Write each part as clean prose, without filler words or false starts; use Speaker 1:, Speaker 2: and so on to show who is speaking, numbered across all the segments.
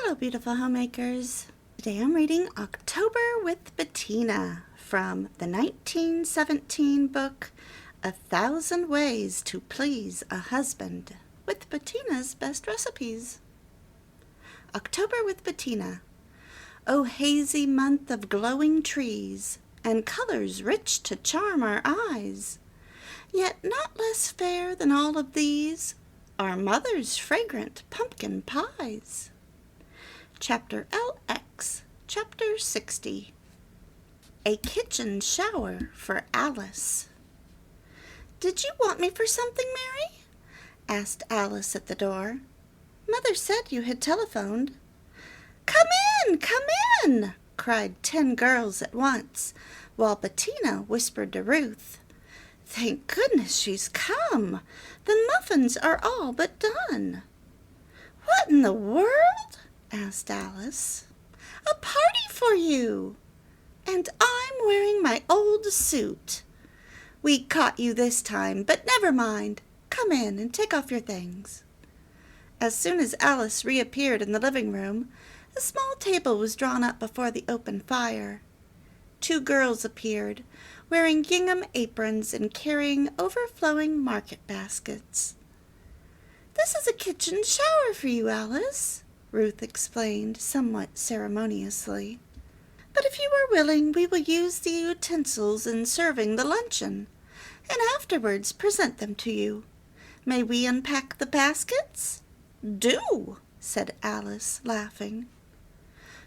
Speaker 1: Hello, beautiful homemakers. Today I'm reading October with Bettina from the 1917 book, 1,000 Ways to Please a Husband, with Bettina's Best Recipes. October with Bettina. O hazy month of glowing trees, and colors rich to charm our eyes, yet not less fair than all of these are mother's fragrant pumpkin pies. Chapter LX, Chapter 60. A kitchen shower for Alice. "Did you want me for something, Mary?" asked Alice at the door. "Mother said you had telephoned." "Come in!" cried 10 girls at once, while Bettina whispered to Ruth, "Thank goodness she's come. The muffins are all but done." "What in the world?" asked Alice. "A party for you. And I'm wearing my old suit. We caught you this time, but never mind. Come in and take off your things." As soon as Alice reappeared in the living room, a small table was drawn up before the open fire. 2 girls appeared, wearing gingham aprons and carrying overflowing market baskets. "This is a kitchen shower for you, Alice," Ruth explained somewhat ceremoniously. "But if you are willing, we will use the utensils in serving the luncheon, and afterwards present them to you. May we unpack the baskets?" "Do," said Alice, laughing.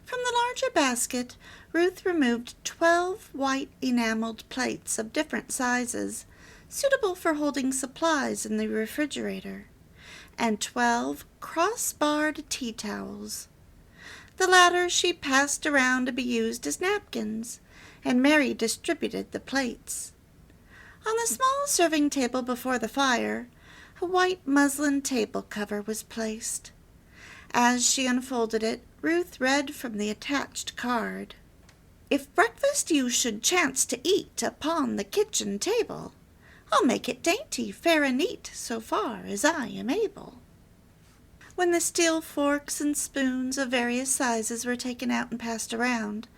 Speaker 1: From the larger basket, Ruth removed 12 white enameled plates of different sizes, suitable for holding supplies in the refrigerator, and 12 cross-barred tea towels. The latter she passed around to be used as napkins, and Mary distributed the plates. On the small serving table before the fire, a white muslin table cover was placed. As she unfolded it, Ruth read from the attached card, "If breakfast you should chance to eat upon the kitchen table, I'll make it dainty, fair and neat, so far as I am able." When the steel forks and spoons of various sizes were taken out and passed around,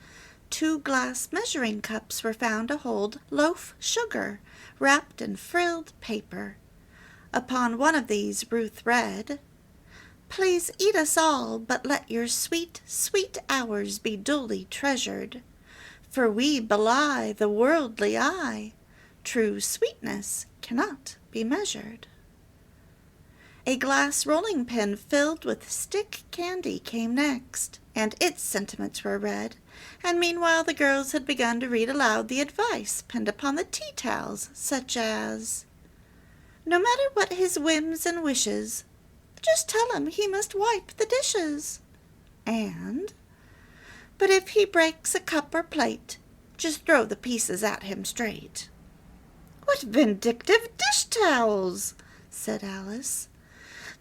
Speaker 1: 2 glass measuring cups were found to hold loaf sugar wrapped in frilled paper. Upon one of these Ruth read, "Please eat us all, but let your sweet, sweet hours be duly treasured. For we belie the worldly eye. True sweetness cannot be measured." A glass rolling pin filled with stick candy came next, and its sentiments were read, and meanwhile the girls had begun to read aloud the advice pinned upon the tea towels, such as, "No matter what his whims and wishes, just tell him he must wipe the dishes," and, "But if he breaks a cup or plate, just throw the pieces at him straight." "What vindictive dish towels!" said Alice.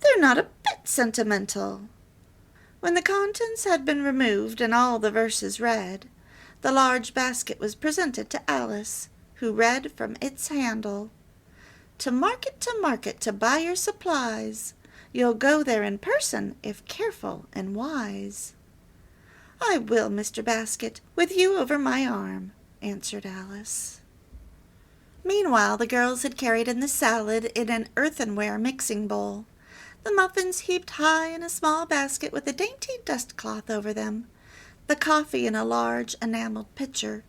Speaker 1: "They're not a bit sentimental." When the contents had been removed and all the verses read, the large basket was presented to Alice, who read from its handle, to market to buy your supplies. You'll go there in person if careful and wise." "I will, Mr. Basket, with you over my arm," answered Alice. Meanwhile the girls had carried in the salad in an earthenware mixing bowl, the muffins heaped high in a small basket with a dainty dustcloth over them, the coffee in a large enameled pitcher,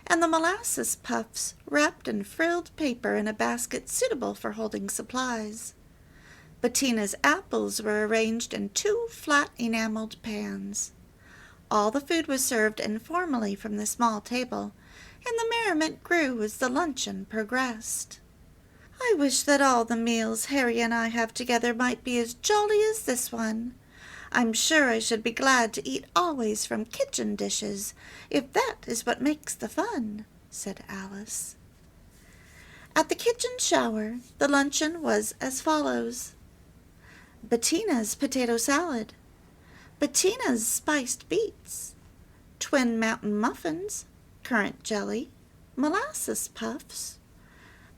Speaker 1: and the molasses puffs wrapped in frilled paper in a basket suitable for holding supplies. Bettina's apples were arranged in 2 flat enameled pans. All the food was served informally from the small table, and the merriment grew as the luncheon progressed. "I wish that all the meals Harry and I have together might be as jolly as this one. I'm sure I should be glad to eat always from kitchen dishes, if that is what makes the fun," said Alice. At the kitchen shower, the luncheon was as follows: Bettina's potato salad, Bettina's spiced beets, Twin Mountain muffins, currant jelly, molasses puffs,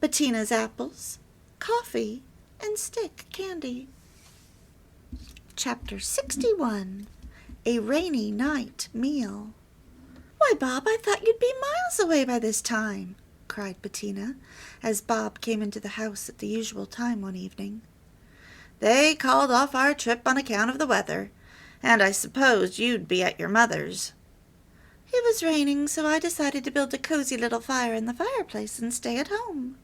Speaker 1: Bettina's apples, coffee, and stick candy. Chapter 61. a rainy night meal. "Why, Bob, I thought you'd be miles away by this time," cried Bettina, as Bob came into the house at the usual time one evening.
Speaker 2: "They called off our trip on account of the weather, and I supposed you'd be at your mother's."
Speaker 1: "It was raining, so I decided to build a cozy little fire in the fireplace and stay at home."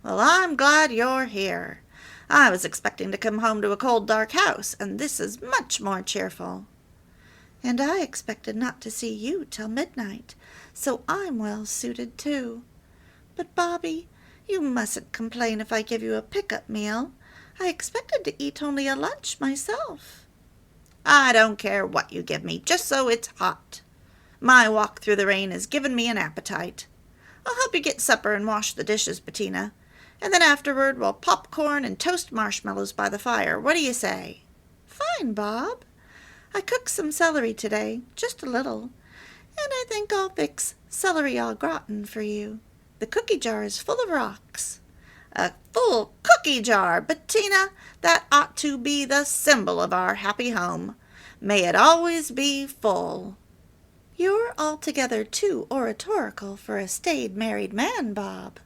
Speaker 2: "Well, I'm glad you're here. I was expecting to come home to a cold, dark house, and this is much more cheerful."
Speaker 1: "And I expected not to see you till midnight, so I'm well suited too. But, Bobby, you mustn't complain if I give you a pick-up meal. I expected to eat only a lunch myself."
Speaker 2: "I don't care what you give me, just so it's hot. My walk through the rain has given me an appetite. I'll help you get supper and wash the dishes, Bettina, and then afterward we'll pop corn and toast marshmallows by the fire. What do you say?"
Speaker 1: "Fine, Bob. I cooked some celery today, just a little, and I think I'll fix celery au gratin for you. The cookie jar is full of rocks."
Speaker 2: "A full cookie jar, Bettina! That ought to be the symbol of our happy home. May it always be full."
Speaker 1: "You're altogether too oratorical for a staid married man, Bob.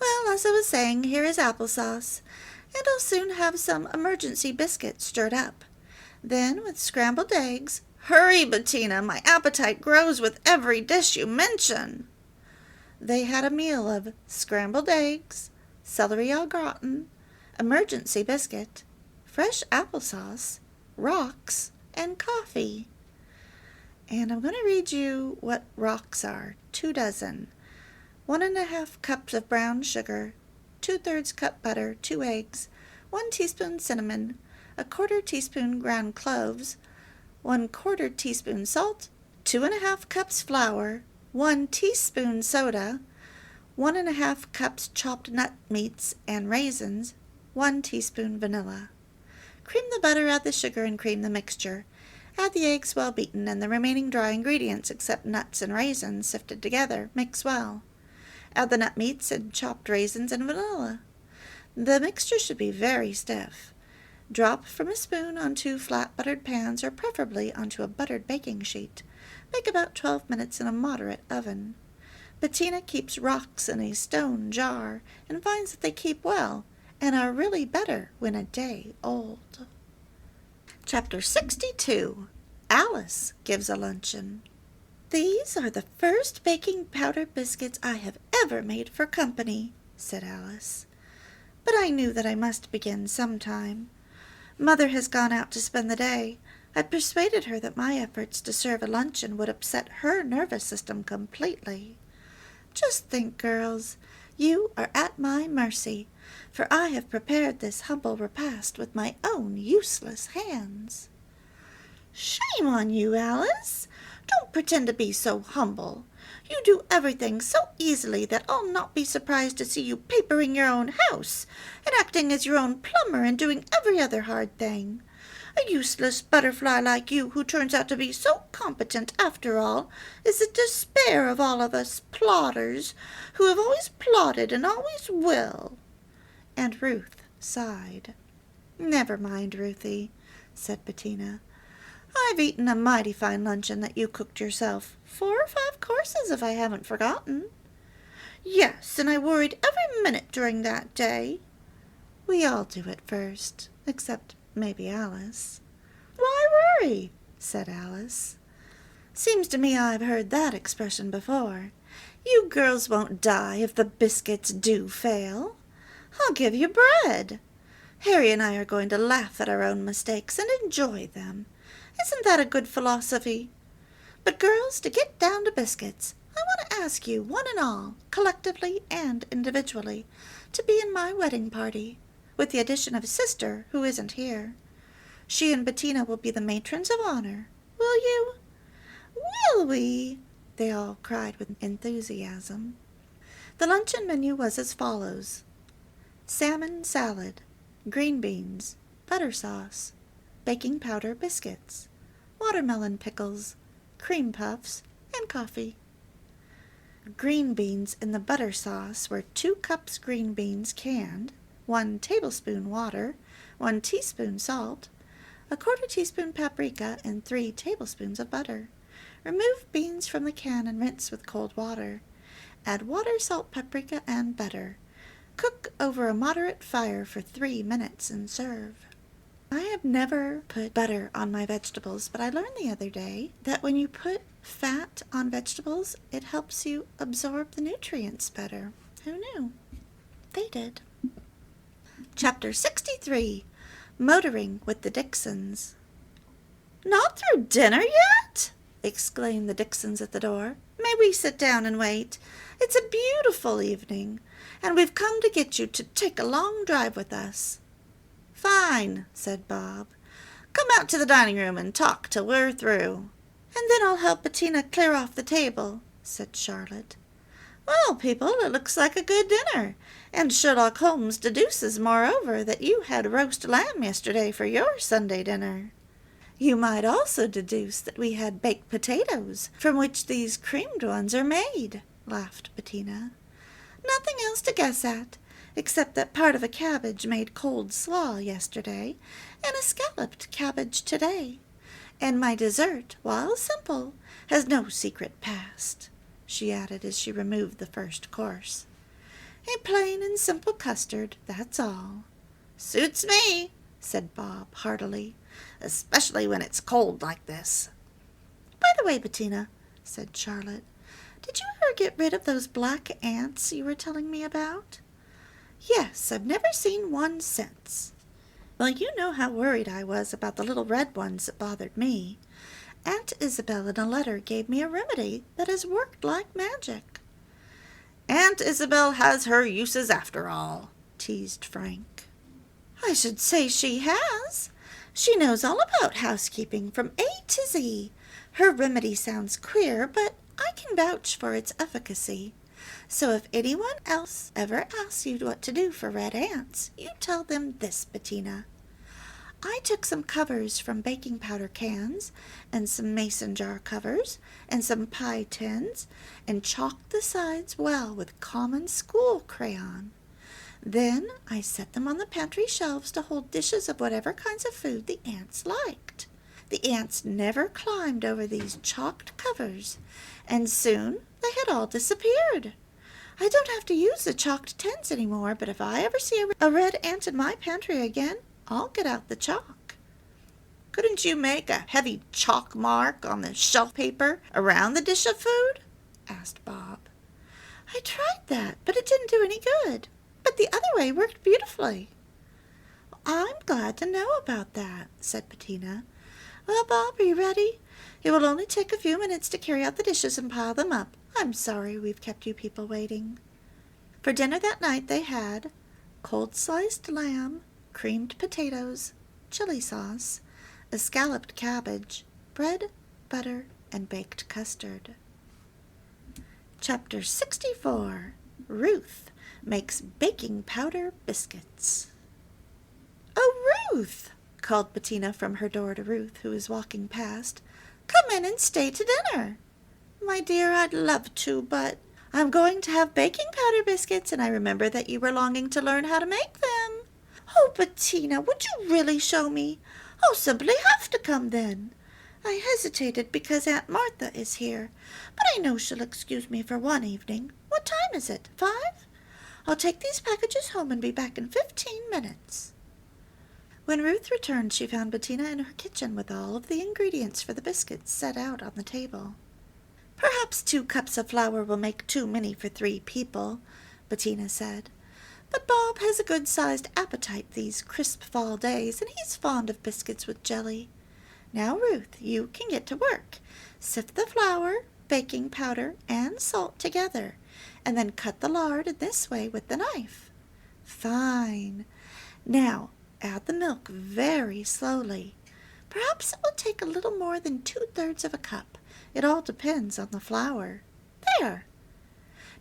Speaker 1: Well, as I was saying, here is applesauce, and I'll soon have some emergency biscuits stirred up. Then, with scrambled eggs—"
Speaker 2: "Hurry, Bettina! My appetite grows with every dish you mention."
Speaker 1: They had a meal of scrambled eggs, celery au gratin, emergency biscuit, fresh applesauce, rocks, and coffee. And I'm going to read you what rocks are. 2 dozen. 1½ cups of brown sugar, 2/3 cup butter, 2 eggs, 1 teaspoon cinnamon, 1/4 teaspoon ground cloves, 1/4 teaspoon salt, 2½ cups flour, 1 teaspoon soda, 1½ cups chopped nut meats and raisins, 1 teaspoon vanilla. Cream the butter, add the sugar, and cream the mixture. Add the eggs well beaten and the remaining dry ingredients except nuts and raisins sifted together. Mix well. Add the nut meats and chopped raisins and vanilla. The mixture should be very stiff. Drop from a spoon onto flat buttered pans or preferably onto a buttered baking sheet. Bake about 12 minutes in a moderate oven. Bettina keeps rocks in a stone jar and finds that they keep well and are really better when a day old. Chapter 62. Alice Gives a Luncheon. "These are the first baking powder biscuits I have ever made for company," said Alice. "But I knew that I must begin sometime. Mother has gone out to spend the day. I persuaded her that my efforts to serve a luncheon would upset her nervous system completely. Just think, girls, you are at my mercy, for I have prepared this humble repast with my own useless hands." "Shame on you, Alice! Don't pretend to be so humble. You do everything so easily that I'll not be surprised to see you papering your own house, and acting as your own plumber, and doing every other hard thing. A useless butterfly like you, who turns out to be so competent after all, is the despair of all of us plodders, who have always plodded and always will." And Ruth sighed. "Never mind, Ruthie," said Bettina. "I've eaten a mighty fine luncheon that you cooked yourself. 4 or 5 courses, if I haven't forgotten." "Yes, and I worried every minute during that day." "We all do at first, except maybe Alice." "Why worry?" said Alice. "Seems to me I've heard that expression before. You girls won't die if the biscuits do fail. I'll give you bread. Harry and I are going to laugh at our own mistakes and enjoy them. Isn't that a good philosophy? But girls, to get down to biscuits, I want to ask you, one and all, collectively and individually, to be in my wedding party, with the addition of a sister who isn't here. She and Bettina will be the matrons of honor. Will you?" "Will we?" they all cried with enthusiasm. The luncheon menu was as follows: salmon salad, green beans, butter sauce, baking powder biscuits, watermelon pickles, cream puffs, and coffee. Green beans in the butter sauce were 2 cups green beans canned, 1 tablespoon water, 1 teaspoon salt,
Speaker 2: a quarter teaspoon paprika, and 3 tablespoons of butter. Remove beans from the can and rinse with cold water. Add water, salt, paprika, and butter. Cook over a moderate fire for 3 minutes and serve. I have never put butter on my vegetables, but I learned the other day that when you put fat on vegetables, it helps you absorb the nutrients better. Who knew? They did. Chapter 63, Motoring with the Dixons. "Not through dinner yet?" exclaimed the Dixons at the door. "May we sit down and wait? It's a beautiful evening, and we've come to get you to take a long drive with us." "Fine," said Bob. "Come out to the dining room and talk till we're through." "And then I'll help Bettina clear off the table," said Charlotte. "Well, people, it looks like a good dinner, and Sherlock Holmes deduces, moreover, that you had roast lamb yesterday for your Sunday dinner." "You might also deduce that we had baked potatoes, from which these creamed ones are made," laughed Bettina. "Nothing else to guess at, except that part of a cabbage made cold slaw yesterday, and a scalloped cabbage today. And my dessert, while simple, has no secret past," she added as she removed the first course. "A plain and simple custard, that's all." "Suits me," said Bob heartily, "especially when it's cold like this." "By the way, Bettina," said Charlotte, "did you ever get rid of those black ants you were telling me about?" "Yes, I've never seen one since." "Well, you know how worried I was about the little red ones that bothered me. Aunt Isabel in a letter gave me a remedy that has worked like magic." "Aunt Isabel has her uses after all," teased Frank. "I should say she has. She knows all about housekeeping from A to Z. Her remedy sounds queer, but I can vouch for its efficacy. So if anyone else ever asks you what to do for red ants, you tell them this, Bettina. I took some covers from baking powder cans, and some mason jar covers, and some pie tins, and chalked the sides well with common school crayon. Then I set them on the pantry shelves to hold dishes of whatever kinds of food the ants liked. The ants never climbed over these chalked covers, and soon they had all disappeared. I don't have to use the chalked tins any more, but if I ever see a red ant in my pantry again, I'll get out the chalk." "Couldn't you make a heavy chalk mark on the shelf paper around the dish of food?" asked Bob. "I tried that, but it didn't do any good. But the other way worked beautifully." "I'm glad to know about that," said Bettina. "Well, Bob, are you ready? It will only take a few minutes to carry out the dishes and pile them up. I'm sorry we've kept you people waiting." For dinner that night they had cold sliced lamb, creamed potatoes, chili sauce, a scalloped cabbage, bread, butter, and baked custard. Chapter 64, Ruth Makes Baking Powder Biscuits. "Oh, Ruth!" called Bettina from her door to Ruth, who was walking past. "Come in and stay to dinner." "My dear, I'd love to, but I'm going to have baking powder biscuits, and I remember that you were longing to learn how to make them." "Oh, Bettina, would you really show me? I'll simply have to come then." "I hesitated because Aunt Martha is here, but I know she'll excuse me for one evening. What time is it? 5? I'll take these packages home and be back in 15 minutes. When Ruth returned, she found Bettina in her kitchen with all of the ingredients for the biscuits set out on the table. "Perhaps 2 cups of flour will make too many for 3 people," Bettina said. "But Bob has a good-sized appetite these crisp fall days, and he's fond of biscuits with jelly. Now, Ruth, you can get to work. Sift the flour, baking powder, and salt together, and then cut the lard in this way with the knife. Fine. Now, add the milk very slowly. Perhaps it will take a little more than 2/3 of a cup. It all depends on the flour. There.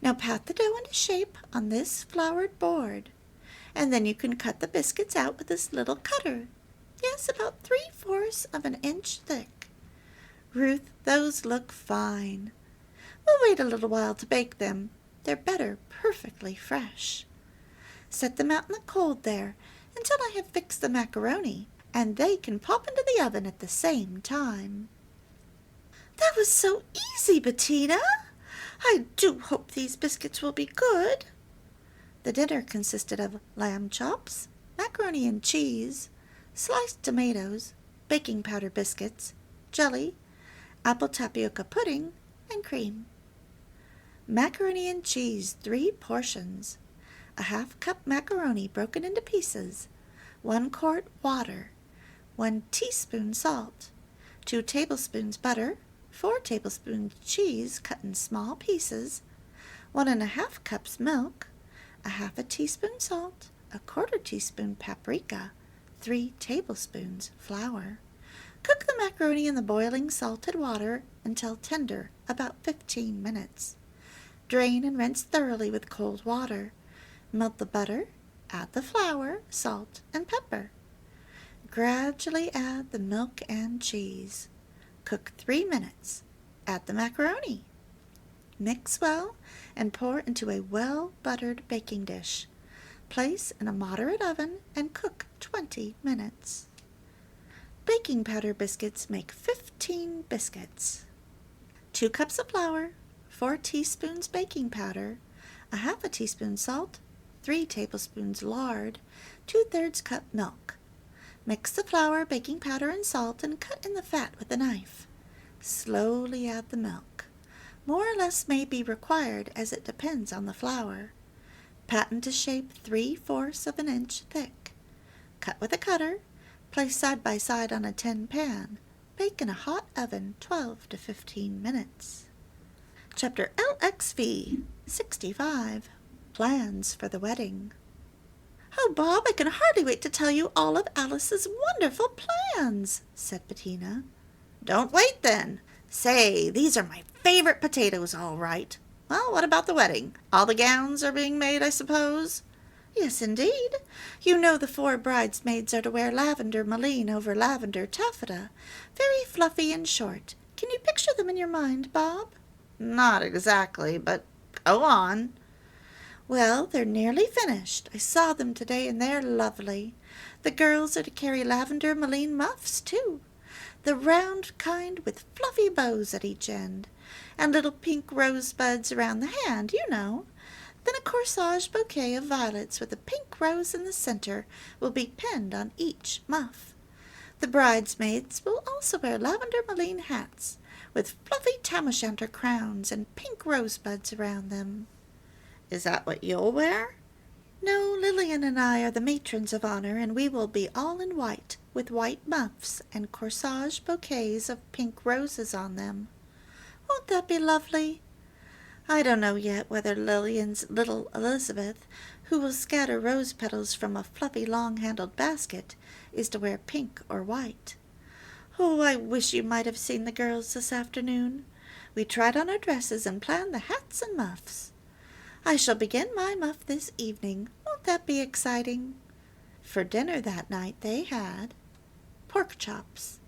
Speaker 2: Now pat the dough into shape on this floured board, and then you can cut the biscuits out with this little cutter. Yes, about 3/4 of an inch thick. Ruth, those look fine. We'll wait a little while to bake them. They're better perfectly fresh. Set them out in the cold there until I have fixed the macaroni. and they can pop into the oven at the same time. That was so easy, Bettina. I do hope these biscuits will be good. The dinner consisted of lamb chops, macaroni and cheese, sliced tomatoes, baking powder biscuits, jelly, apple tapioca pudding, and cream. Macaroni and cheese, 3 portions, a half-cup macaroni broken into pieces, 1 quart water, 1 teaspoon salt, 2 tablespoons butter, 4 tablespoons cheese cut in small pieces, 1½ cups milk, a half a teaspoon salt, a 1/4 teaspoon paprika, 3 tablespoons flour. Cook the macaroni in the boiling salted water until tender, about 15 minutes. Drain and rinse thoroughly with cold water. Melt the butter, add the flour, salt, and pepper. Gradually add the milk and cheese. Cook 3 minutes. Add the macaroni. Mix well and pour into a well-buttered baking dish. Place in a moderate oven and cook 20 minutes. Baking powder biscuits make 15 biscuits. 2 cups of flour, 4 teaspoons baking powder, a half a teaspoon salt, 3 tablespoons lard, 2/3 cup milk. Mix the flour, baking powder, and salt and cut in the fat with a knife. Slowly add the milk. More or less may be required as it depends on the flour. Pat into shape 3/4 of an inch thick. Cut with a cutter. Place side by side on a tin pan. Bake in a hot oven 12 to 15 minutes. Chapter LXV 65 Plans for the Wedding. Oh, Bob, I can hardly wait to tell you all of Alice's wonderful plans, said Bettina. Don't wait, then. Say, these are my favorite potatoes, all right. Well, what about the wedding? All the gowns are being made, I suppose? Yes, indeed. You know the 4 bridesmaids are to wear lavender mullein over lavender taffeta, very fluffy and short. Can you picture them in your mind, Bob? Not exactly, but go on. Well, they're nearly finished. I saw them today, and they're lovely. The girls are to carry lavender mullein muffs, too, the round kind with fluffy bows at each end, and little pink rosebuds around the hand, you know. Then a corsage bouquet of violets with a pink rose in the center will be pinned on each muff. The bridesmaids will also wear lavender mullein hats with fluffy tam-o'-shanter crowns and pink rosebuds around them. Is that what you'll wear? No, Lillian and I are the matrons of honor, and we will be all in white, with white muffs and corsage bouquets of pink roses on them. Won't that be lovely? I don't know yet whether Lillian's little Elizabeth, who will scatter rose petals from a fluffy long-handled basket, is to wear pink or white. Oh, I wish you might have seen the girls this afternoon. We tried on our dresses and planned the hats and muffs. I shall begin my muff this evening. Won't that be exciting? For dinner that night they had pork chops,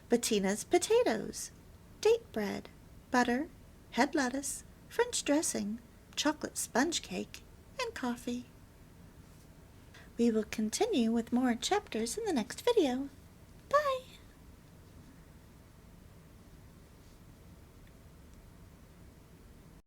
Speaker 2: Bettina's potatoes, date bread, butter, head lettuce, French dressing, chocolate sponge cake, and coffee. We will continue with more chapters in the next video.